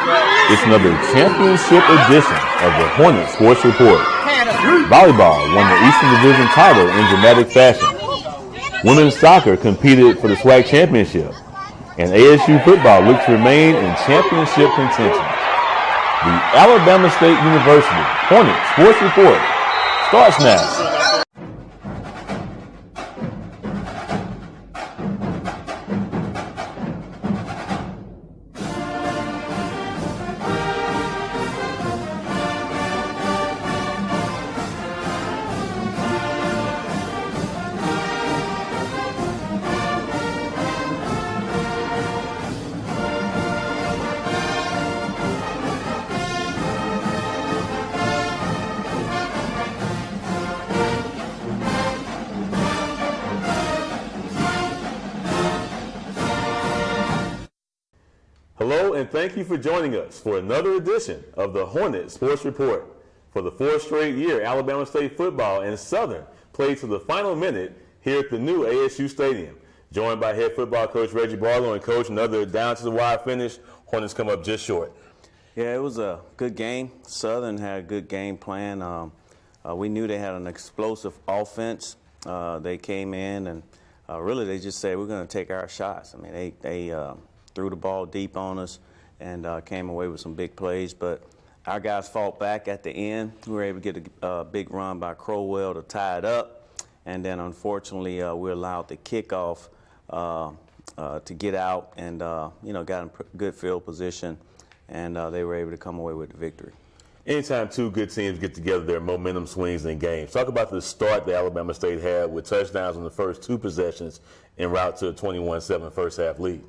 It's another championship edition of the Hornet Sports Report. Volleyball won the Eastern Division title in dramatic fashion. Women's soccer competed for the SWAC championship. And ASU football looks to remain in championship contention. The Alabama State University Hornet Sports Report starts now. Hello and thank you for joining us for another edition of the Hornet Sports Report. For the fourth straight year, Alabama State football and Southern played to the final minute here at the new ASU Stadium. Joined by head football coach Reggie Barlow and coach, another down to the wire finish. Hornets come up just short. Yeah, it was a good game. Southern had a good game plan. We knew they had an explosive offense. They came in and really they just said, we're going to take our shots. I mean, they threw the ball deep on us and came away with some big plays. But our guys fought back at the end. We were able to get a big run by Crowell to tie it up. And then, unfortunately, we allowed the kickoff to get out and, got in good field position. And they were able to come away with the victory. Anytime two good teams get together, there are momentum swings in games. Talk about the start that Alabama State had with touchdowns on the first two possessions en route to a 21-7 first half lead.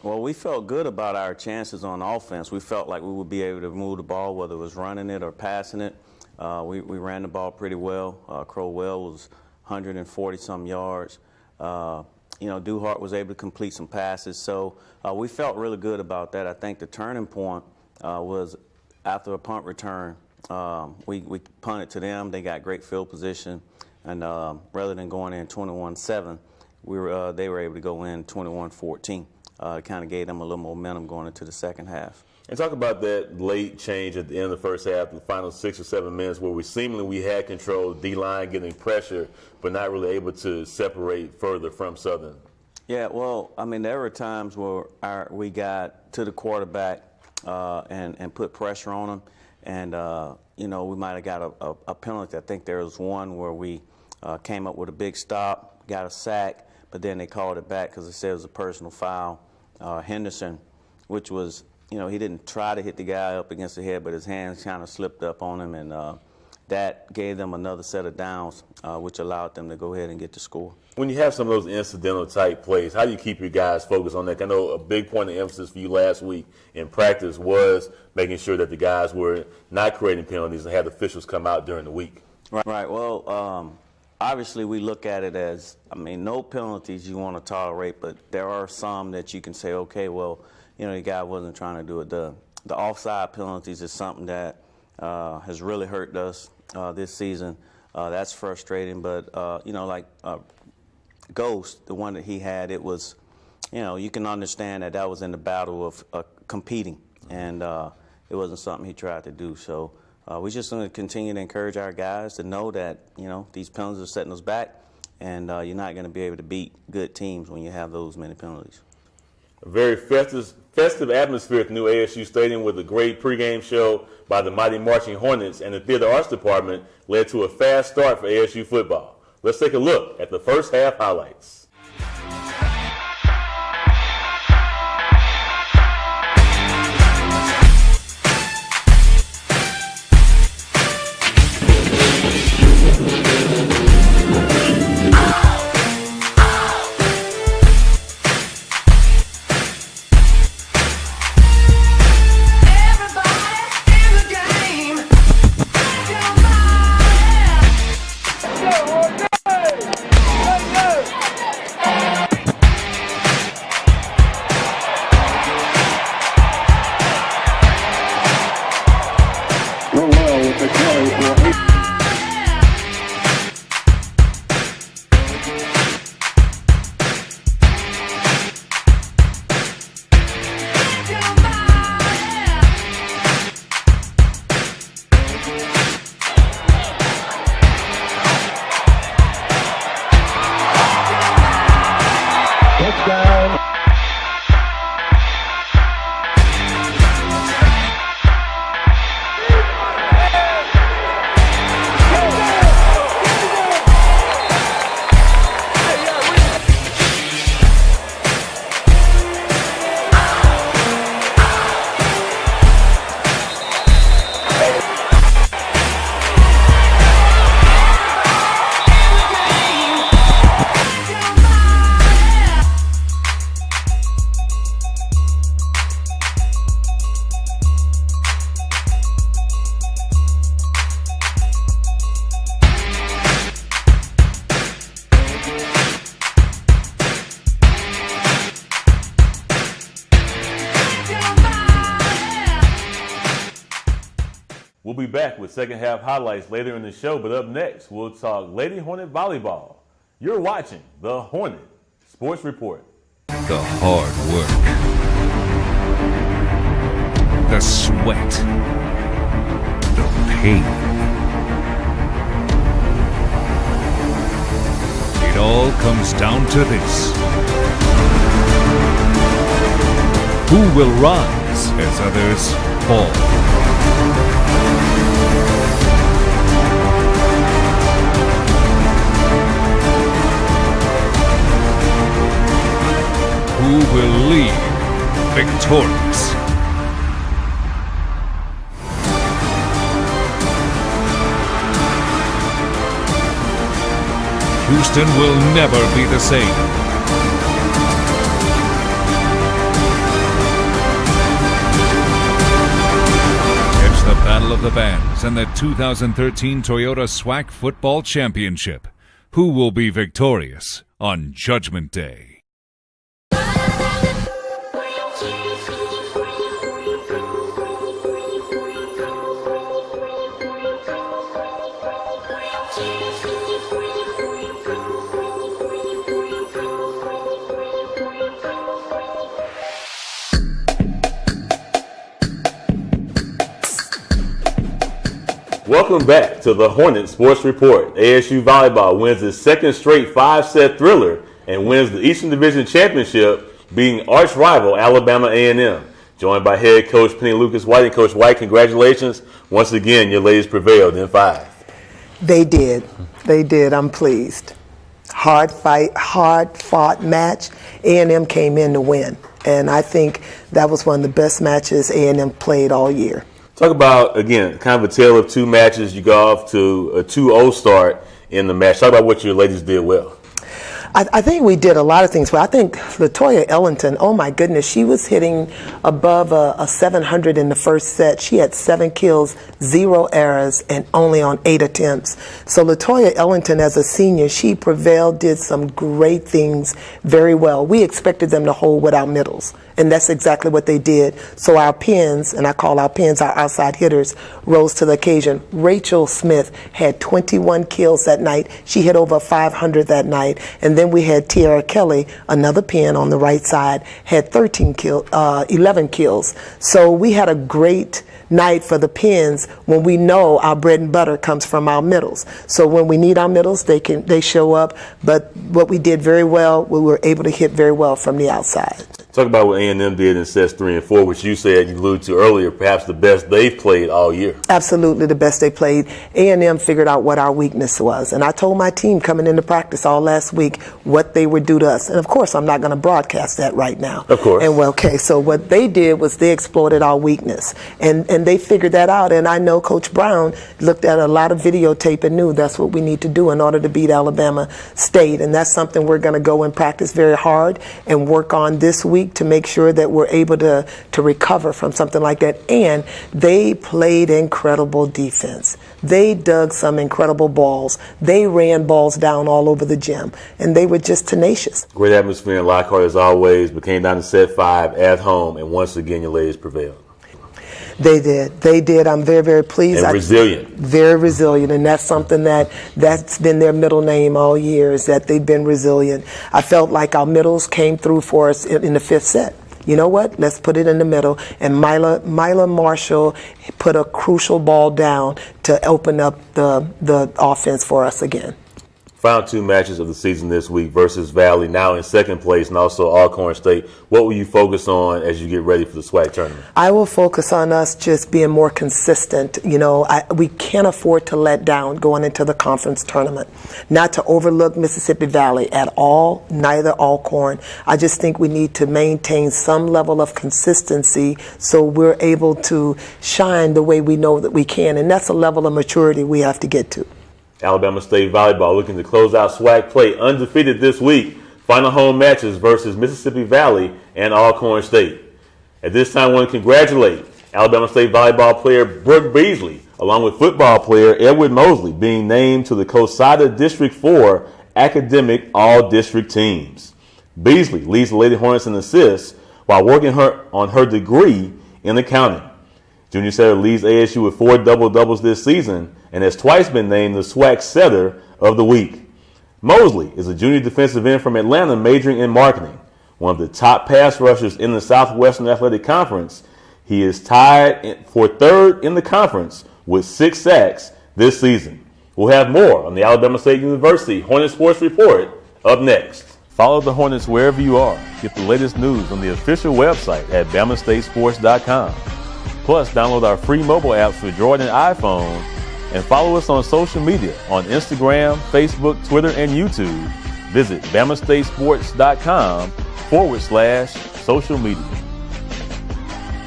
Well, we felt good about our chances on offense. We felt like we would be able to move the ball, whether it was running it or passing it. We ran the ball pretty well. Crowell was 140-some yards. Duhart was able to complete some passes. So we felt really good about that. I think the turning point was after a punt return. We punted to them. They got great field position. And rather than going in 21-7, they were able to go in 21-14. Kind of gave them a little momentum going into the second half. And talk about that late change at the end of the first half, the final 6 or 7 minutes where we had control, D-line getting pressure, but not really able to separate further from Southern. Yeah, well, I mean, there were times where we got to the quarterback and put pressure on him. And, we might have got a penalty. I think there was one where we came up with a big stop, got a sack, but then they called it back because they said it was a personal foul. Henderson, which was, he didn't try to hit the guy up against the head, but his hands kind of slipped up on him, and that gave them another set of downs, which allowed them to go ahead and get the score. When you have some of those incidental type plays, how do you keep your guys focused on that? I know a big point of emphasis for you last week in practice was making sure that the guys were not creating penalties and had officials come out during the week. Right. Well, obviously, we look at it as, no penalties you want to tolerate, but there are some that you can say, okay, well, the guy wasn't trying to do it. The offside penalties is something that has really hurt us this season. That's frustrating, but, Ghost, the one that he had, it was, you can understand that was in the battle of competing, and it wasn't something he tried to do. So we're just going to continue to encourage our guys to know that, these penalties are setting us back, and you're not going to be able to beat good teams when you have those many penalties. A very festive atmosphere at the new ASU Stadium with a great pregame show by the mighty Marching Hornets, and the Theater Arts Department led to a fast start for ASU football. Let's take a look at the first half highlights. We'll be back with second half highlights later in the show, but up next, we'll talk Lady Hornet Volleyball. You're watching the Hornet Sports Report. The hard work, the sweat, the pain. It all comes down to this. Who will rise as others fall? Who will leave victorious? Houston will never be the same. It's the Battle of the Bands and the 2013 Toyota SWAC Football Championship. Who will be victorious on Judgment Day? Welcome back to the Hornet Sports Report. ASU Volleyball wins its second straight 5-set thriller and wins the Eastern Division Championship, beating arch rival Alabama A&M. Joined by head coach Penny Lucas White. And Coach White, congratulations. Once again, your ladies prevailed in 5. They did. They did. I'm pleased. Hard fight, hard fought match. A&M came in to win. And I think that was one of the best matches A&M played all year. Talk about, again, kind of a tale of 2 matches. You got off to a 2-0 start in the match. Talk about what your ladies did well. I think we did a lot of things well. I think Latoya Ellington, oh my goodness, she was hitting above a 700 in the first set. She had 7 kills, 0 errors, and only on 8 attempts. So Latoya Ellington, as a senior, she prevailed, did some great things very well. We expected them to hold with our middles, and that's exactly what they did. So our pins, and I call our pins our outside hitters, rose to the occasion. Rachel Smith had 21 kills that night. She hit over 500 that night. And then we had Tiara Kelly, another pin on the right side, had 11 kills. So we had a great night for the pins when we know our bread and butter comes from our middles. So when we need our middles, they show up. But what we did very well, we were able to hit very well from the outside. Talk about what A&M did in sets 3 and 4, which you said, you alluded to earlier, perhaps the best they've played all year. Absolutely the best they played. A&M figured out what our weakness was. And I told my team coming into practice all last week what they would do to us. And of course, I'm not going to broadcast that right now. Of course. And well, okay, so what they did was they exploited our weakness. And they figured that out. And I know Coach Brown looked at a lot of videotape and knew that's what we need to do in order to beat Alabama State. And that's something we're going to go and practice very hard and work on this week to make sure that we're able to recover from something like that. And they played incredible defense. They dug some incredible balls. They ran balls down all over the gym, and they were just tenacious. Great atmosphere in Lockhart as always, but came down to set 5 at home, and once again your ladies prevailed. They did. They did. I'm very, very pleased. And resilient. Very resilient. And that's something that's been their middle name all year, is that they've been resilient. I felt like our middles came through for us in the 5th set. You know what? Let's put it in the middle. And Mila Marshall put a crucial ball down to open up the offense for us again. Final 2 matches of the season this week versus Valley, now in 2nd place, and also Alcorn State. What will you focus on as you get ready for the SWAC tournament? I will focus on us just being more consistent. You know, we can't afford to let down going into the conference tournament. Not to overlook Mississippi Valley at all, neither Alcorn. I just think we need to maintain some level of consistency so we're able to shine the way we know that we can. And that's a level of maturity we have to get to. Alabama State Volleyball looking to close out SWAC play undefeated this week. Final home matches versus Mississippi Valley and Alcorn State. At this time, I want to congratulate Alabama State Volleyball player Brooke Beasley, along with football player Edward Mosley, being named to the COSADA District 4 Academic All-District Teams. Beasley leads the Lady Hornets in assists while working on her degree in accounting. Junior setter leads ASU with 4 double-doubles this season and has twice been named the SWAC Setter of the Week. Mosley is a junior defensive end from Atlanta majoring in marketing. One of the top pass rushers in the Southwestern Athletic Conference, he is tied for 3rd in the conference with 6 sacks this season. We'll have more on the Alabama State University Hornet Sports Report up next. Follow the Hornets wherever you are. Get the latest news on the official website at BamaStateSports.com. Plus, download our free mobile apps for Android and iPhone, and follow us on social media on Instagram, Facebook, Twitter, and YouTube. Visit BamaStateSports.com/social media.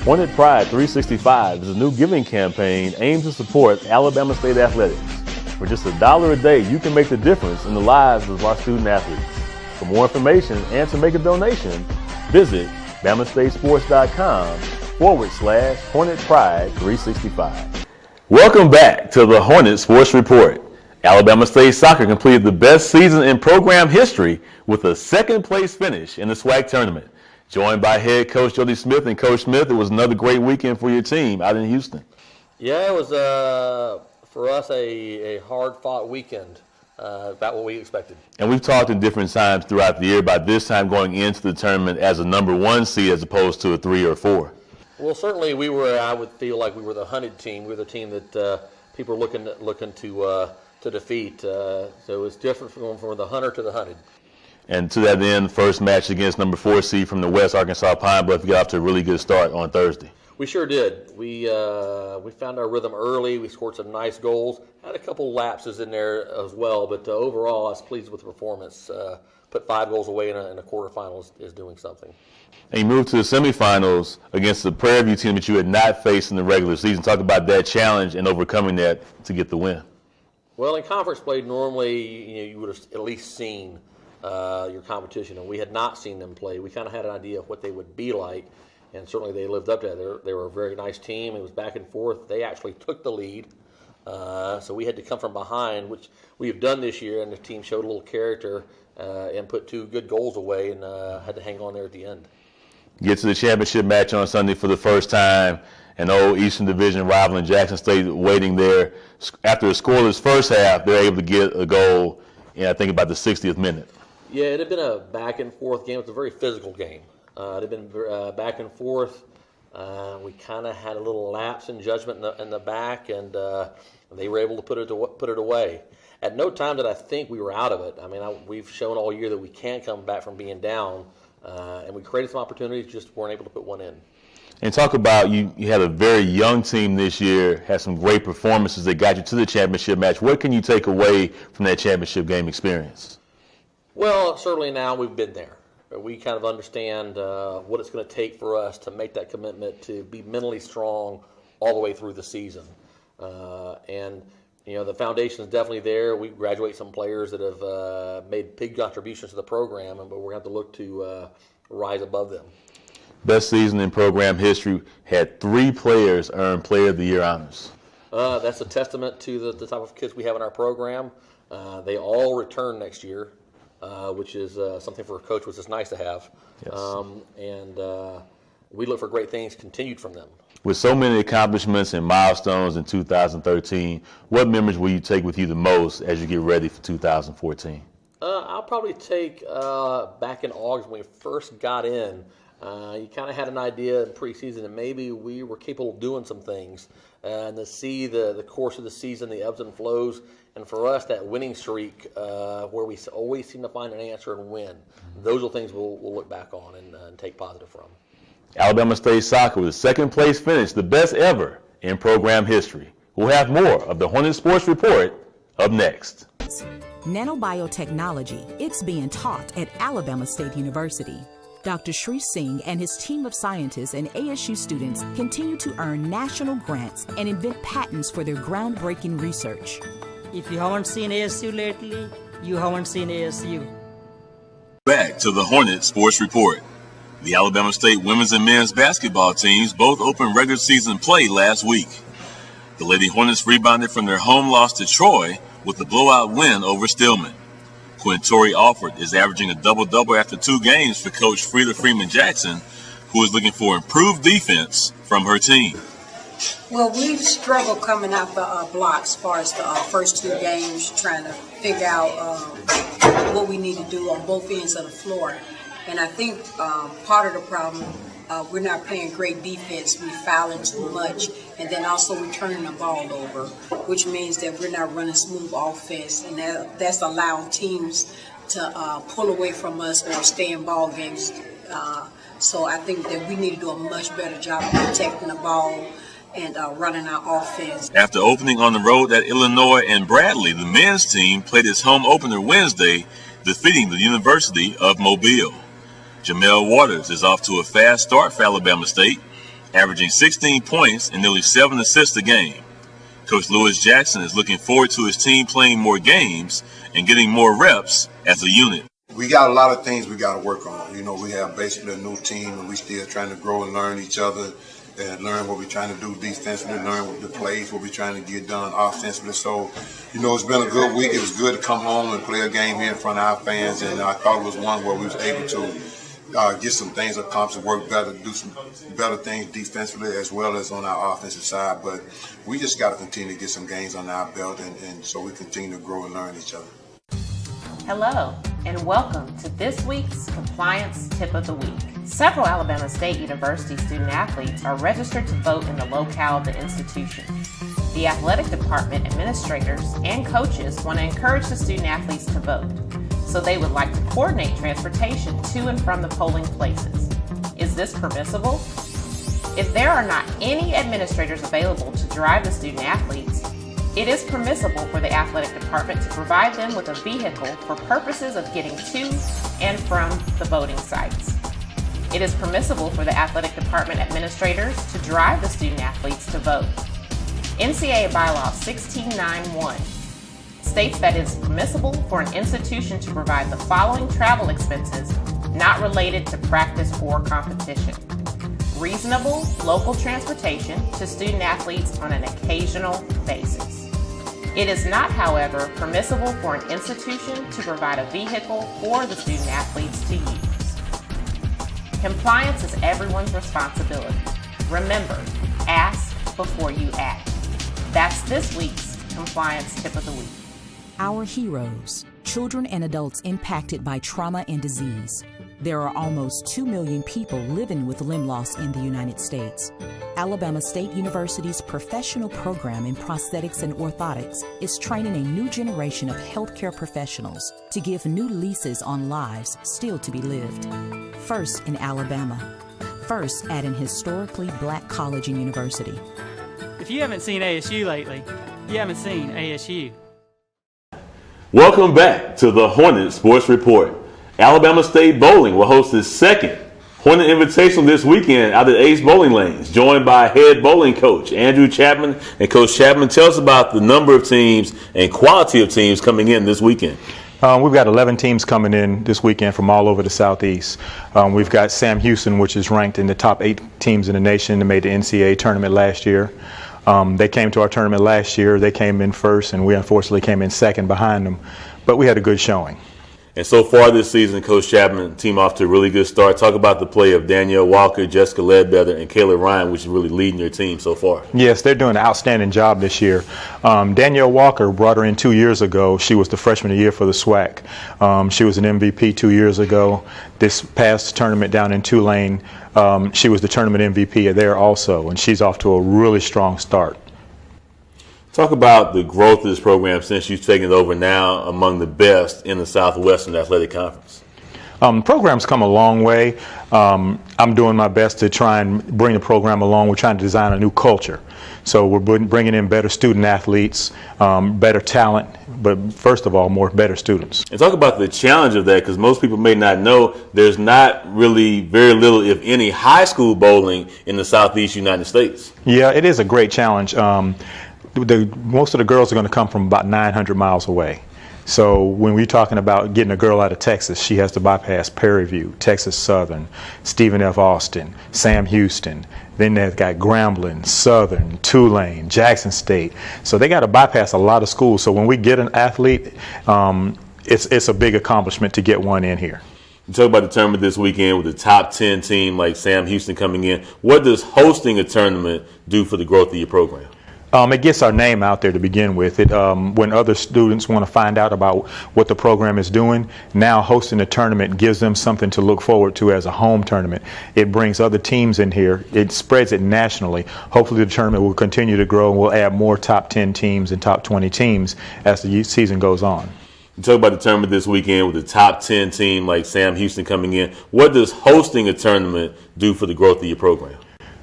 Hornet Pride 365 is a new giving campaign aimed to support Alabama State athletics. For just $1 a day, you can make the difference in the lives of our student athletes. For more information and to make a donation, visit BamaStateSports.com/Hornet Pride 365. Welcome back to the Hornet Sports Report. Alabama State soccer completed the best season in program history with a 2nd-place finish in the SWAC tournament. Joined by head coach Jody Smith. And Coach Smith, it was another great weekend for your team out in Houston. Yeah, it was for us a hard-fought weekend. About what we expected. And we've talked in different times throughout the year about this time going into the tournament as a number 1 seed as opposed to a 3 or 4. Well, certainly I would feel like we were the hunted team. We were the team that people are looking to defeat. So it's different from the hunter to the hunted. And to that end, first match against number 4 seed from the West, Arkansas Pine Bluff, got off to a really good start on Thursday. We sure did. We found our rhythm early. We scored some nice goals. Had a couple lapses in there as well, but overall I was pleased with the performance. Put 5 goals away in a quarterfinal is doing something. And you moved to the semifinals against the Prairie View team that you had not faced in the regular season. Talk about that challenge and overcoming that to get the win. Well, in conference play, normally you would have at least seen your competition, and we had not seen them play. We kind of had an idea of what they would be like. And certainly they lived up to that. They were a very nice team. It was back and forth. They actually took the lead. So we had to come from behind, which we have done this year, and the team showed a little character and put 2 good goals away and had to hang on there at the end. Get to the championship match on Sunday for the first time. An old Eastern Division rival in Jackson State waiting there. After a scoreless first half, they're able to get a goal in, I think, about the 60th minute. Yeah, it had been a back-and-forth game. It was a very physical game. It had been back and forth. We kind of had a little lapse in judgment in the back, and they were able to put it away. At no time did I think we were out of it. I mean, we've shown all year that we can come back from being down, and we created some opportunities, just weren't able to put one in. And talk about you had a very young team this year, had some great performances that got you to the championship match. What can you take away from that championship game experience? Well, certainly now we've been there. We kind of understand what it's going to take for us to make that commitment to be mentally strong all the way through the season. And the foundation is definitely there. We graduate some players that have made big contributions to the program, but we're going to have to look to rise above them. Best season in program history, had 3 players earn Player of the Year honors. That's a testament to the type of kids we have in our program. They all return next year. Which is something for a coach, which is nice to have. Yes. And we look for great things continued from them. With so many accomplishments and milestones in 2013, what memories will you take with you the most as you get ready for 2014? I'll probably take back in August when we first got in. You kind of had an idea in preseason that maybe we were capable of doing some things. And to see the course of the season, the ebbs and flows, and for us, that winning streak where we always seem to find an answer and win, those are things we'll look back on and take positive from. Alabama State soccer with a 2nd-place finish, the best ever in program history. We'll have more of the Hornet Sports Report up next. Nanobiotechnology, it's being taught at Alabama State University. Dr. Shri Singh and his team of scientists and ASU students continue to earn national grants and invent patents for their groundbreaking research. If you haven't seen ASU lately, you haven't seen ASU. Back to the Hornet Sports Report. The Alabama State women's and men's basketball teams both opened regular season play last week. The Lady Hornets rebounded from their home loss to Troy with a blowout win over Stillman. Quintori Alford is averaging a double-double after 2 games for Coach Frida Freeman Jackson, who is looking for improved defense from her team. Well, we've struggled coming out the blocks as far as the first two games, trying to figure out what we need to do on both ends of the floor. And I think part of the problem, we're not playing great defense. We're fouling too much, and then also we're turning the ball over, which means that we're not running smooth offense, and that's allowing teams to pull away from us or stay in ball games. So I think that we need to do a much better job of protecting the ball and running our offense. After opening on the road at Illinois and Bradley, the men's team played its home opener Wednesday, defeating the University of Mobile. Jamel Waters is off to a fast start for Alabama State, averaging 16 points and nearly 7 assists a game. Coach Lewis Jackson is looking forward to his team playing more games and getting more reps as a unit. We got a lot of things we got to work on. You know, we have basically a new team, and we still trying to grow and learn each other and learn what we're trying to do defensively, learn what the plays, what we're trying to get done offensively. So, you know, it's been a good week. It was good to come home and play a game here in front of our fans, and I thought it was one where we was able to get some things accomplished, work better, do some better things defensively as well as on our offensive side. But we just got to continue to get some games on our belt, and so we continue to grow and learn each other. Hello, and welcome to this week's Compliance Tip of the Week. Several Alabama State University student-athletes are registered to vote in the locale of the institution. The athletic department administrators and coaches want to encourage the student-athletes to vote, so they would like to coordinate transportation to and from the polling places. Is this permissible? If there are not any administrators available to drive the student-athletes, it is permissible for the athletic department to provide them with a vehicle for purposes of getting to and from the voting sites. It is permissible for the athletic department administrators to drive the student-athletes to vote. NCAA Bylaw 1691 states that it is permissible for an institution to provide the following travel expenses not related to practice or competition. Reasonable local transportation to student-athletes on an occasional basis. It is not, however, permissible for an institution to provide a vehicle for the student-athletes to use. Compliance is everyone's responsibility. Remember, ask before you act. That's this week's Compliance Tip of the Week. Our heroes, children and adults impacted by trauma and disease. There are almost 2 million people living with limb loss in the United States. Alabama State University's professional program in prosthetics and orthotics is training a new generation of healthcare professionals to give new leases on lives still to be lived. First in Alabama. First at an historically black college and university. If you haven't seen ASU lately, you haven't seen ASU. Welcome back to the Hornet Sports Report. Alabama State Bowling will host its second Hornet Invitational this weekend out at Ace Bowling Lanes, joined by head bowling coach Andrew Chapman. And Coach Chapman, tell us about the number of teams and quality of teams coming in this weekend. We've got 11 teams coming in this weekend from all over the Southeast. We've got Sam Houston, which is ranked in the top 8 teams in the nation that made the NCAA tournament last year. They came to our tournament last year. They came in first, and we unfortunately came in second behind them. But we had a good showing. And so far this season, Coach Chapman, team off to a really good start. Talk about the play of Danielle Walker, Jessica Ledbetter, and Kayla Ryan, which is really leading your team so far. Yes, they're doing an outstanding job this year. Danielle Walker, brought her in 2 years ago. She was the freshman of the year for the SWAC. She was an MVP 2 years ago. This past tournament down in Tulane, she was the tournament MVP there also, and she's off to a really strong start. Talk about the growth of this program since you've taken it over now among the best in the Southwestern Athletic Conference. The program's come a long way. I'm doing my best to try and bring the program along. We're trying to design a new culture. So we're bringing in better student athletes, better talent, but first of all, better students. And talk about the challenge of that, because most people may not know there's not really very little, if any, high school bowling in the Southeast United States. Yeah, it is a great challenge. Most of the girls are going to come from about 900 miles away. So when we're talking about getting a girl out of Texas, she has to bypass Prairie View, Texas Southern, Stephen F. Austin, Sam Houston. Then they've got Grambling, Southern, Tulane, Jackson State. So they got to bypass a lot of schools. So when we get an athlete, it's a big accomplishment to get one in here. You talk about the tournament this weekend with a top 10 team like Sam Houston coming in. What does hosting a tournament do for the growth of your program? It gets our name out there to begin with. When other students want to find out about what the program is doing, now hosting a tournament gives them something to look forward to as a home tournament. It brings other teams in here. It spreads it nationally. Hopefully the tournament will continue to grow and we'll add more top 10 teams and top 20 teams as the season goes on. You talk about the tournament this weekend with a top 10 team like Sam Houston coming in. What does hosting a tournament do for the growth of your program?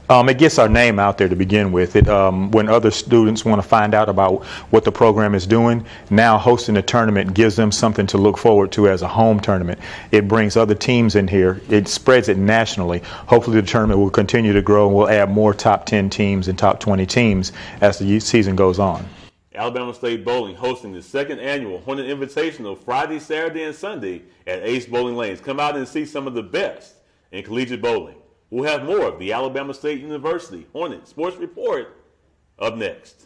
It gets our name out there to begin with. When other students want to find out about what the program is doing, now hosting a tournament gives them something to look forward to as a home tournament. It brings other teams in here. It spreads it nationally. Hopefully the tournament will continue to grow and we'll add more top 10 teams and top 20 teams as the season goes on. Alabama State Bowling hosting the second annual Hornet Invitational Friday, Saturday, and Sunday at Ace Bowling Lanes. Come out and see some of the best in collegiate bowling. We'll have more of the Alabama State University Hornet Sports Report up next.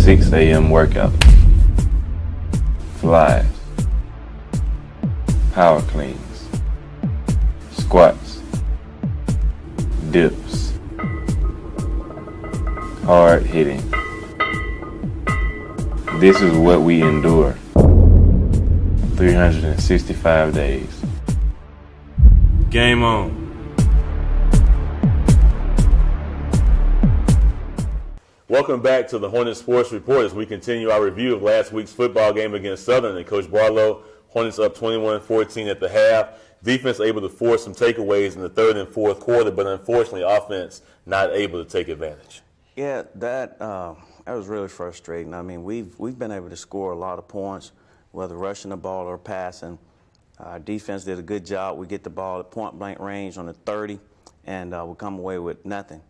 6 a.m. workout, flies, power cleans, squats, dips, hard hitting. This is what we endure 365 days. Game on. Welcome back to the Hornet Sports Report as we continue our review of last week's football game against Southern. And Coach Barlow, Hornets up 21-14 at the half. Defense able to force some takeaways in the third and fourth quarter, but unfortunately offense not able to take advantage. Yeah, that was really frustrating. I mean, we've been able to score a lot of points, whether rushing the ball or passing. Our defense did a good job. We get the ball at point-blank range on the 30, and we come away with nothing.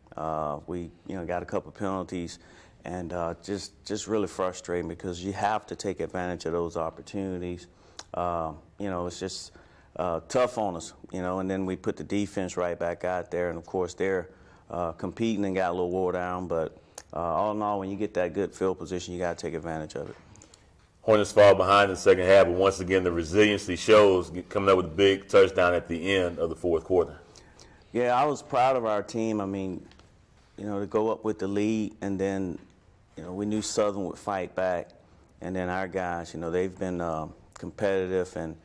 We got a couple penalties, and just really frustrating because you have to take advantage of those opportunities. It's just tough on us, and then we put the defense right back out there, and of course they're competing and got a little wore down, but all in all, when you get that good field position, you got to take advantage of it. Hornets fall behind in the second half, but once again the resiliency shows, coming up with a big touchdown at the end of the fourth quarter. Yeah, I was proud of our team. I mean, to go up with the lead, and then, we knew Southern would fight back, and then our guys, they've been competitive and,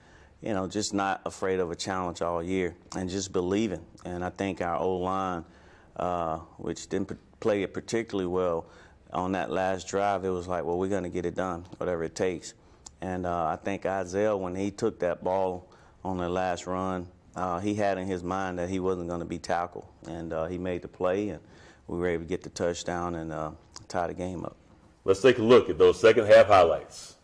just not afraid of a challenge all year and just believing. And I think our O-line, which didn't play it particularly well on that last drive, it was like, well, we're going to get it done, whatever it takes. And I think Isaiah, when he took that ball on the last run, he had in his mind that he wasn't going to be tackled, and he made the play, and we were able to get the touchdown and tie the game up. Let's take a look at those second half highlights.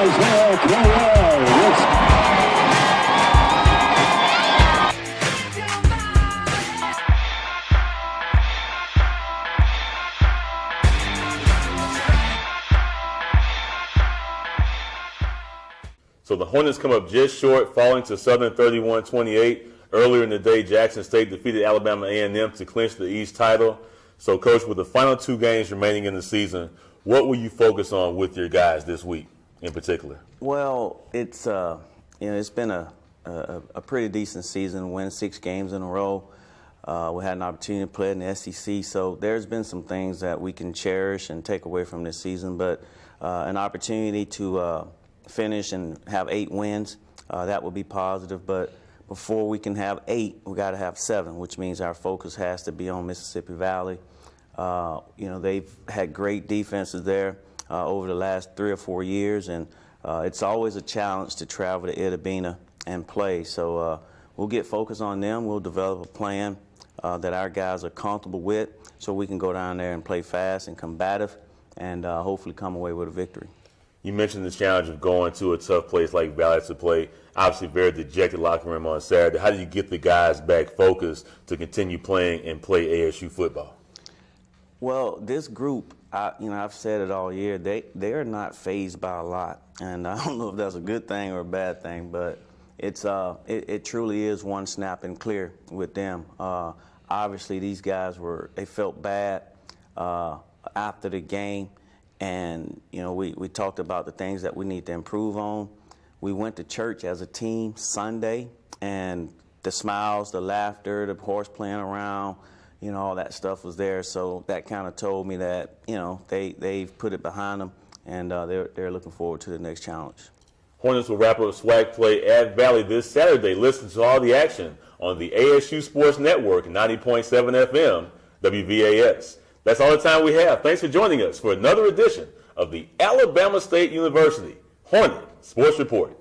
Isaiah Crowell. So the Hornets come up just short, falling to Southern 31-28. Earlier in the day, Jackson State defeated Alabama A&M to clinch the East title. So, Coach, with the final 2 games remaining in the season, what will you focus on with your guys this week in particular? Well, it's it's been a pretty decent season. Win 6 games in a row. We had an opportunity to play in the SEC, so there's been some things that we can cherish and take away from this season. But an opportunity to finish and have 8 wins, that would be positive. But before we can have 8, we got to have 7, which means our focus has to be on Mississippi Valley. They've had great defenses there over the last 3 or 4 years, and it's always a challenge to travel to Itta Bena and play. So we'll get focused on them. We'll develop a plan that our guys are comfortable with, so we can go down there and play fast and combative, and hopefully come away with a victory. You mentioned the challenge of going to a tough place like Valley to play. Obviously, very dejected locker room on Saturday. How do you get the guys back focused to continue playing and play ASU football? Well, this group, I've said it all year, they're not fazed by a lot. And I don't know if that's a good thing or a bad thing, but it truly is one snap and clear with them. Obviously, these guys they felt bad after the game. And, we talked about the things that we need to improve on. We went to church as a team Sunday, and the smiles, the laughter, the horse playing around, all that stuff was there. So that kind of told me that, they've put it behind them, and they're looking forward to the next challenge. Hornets will wrap up swag play at Valley this Saturday. Listen to all the action on the ASU Sports Network, 90.7 FM, WVAS. That's all the time we have. Thanks for joining us for another edition of the Alabama State University Hornet Sports Report.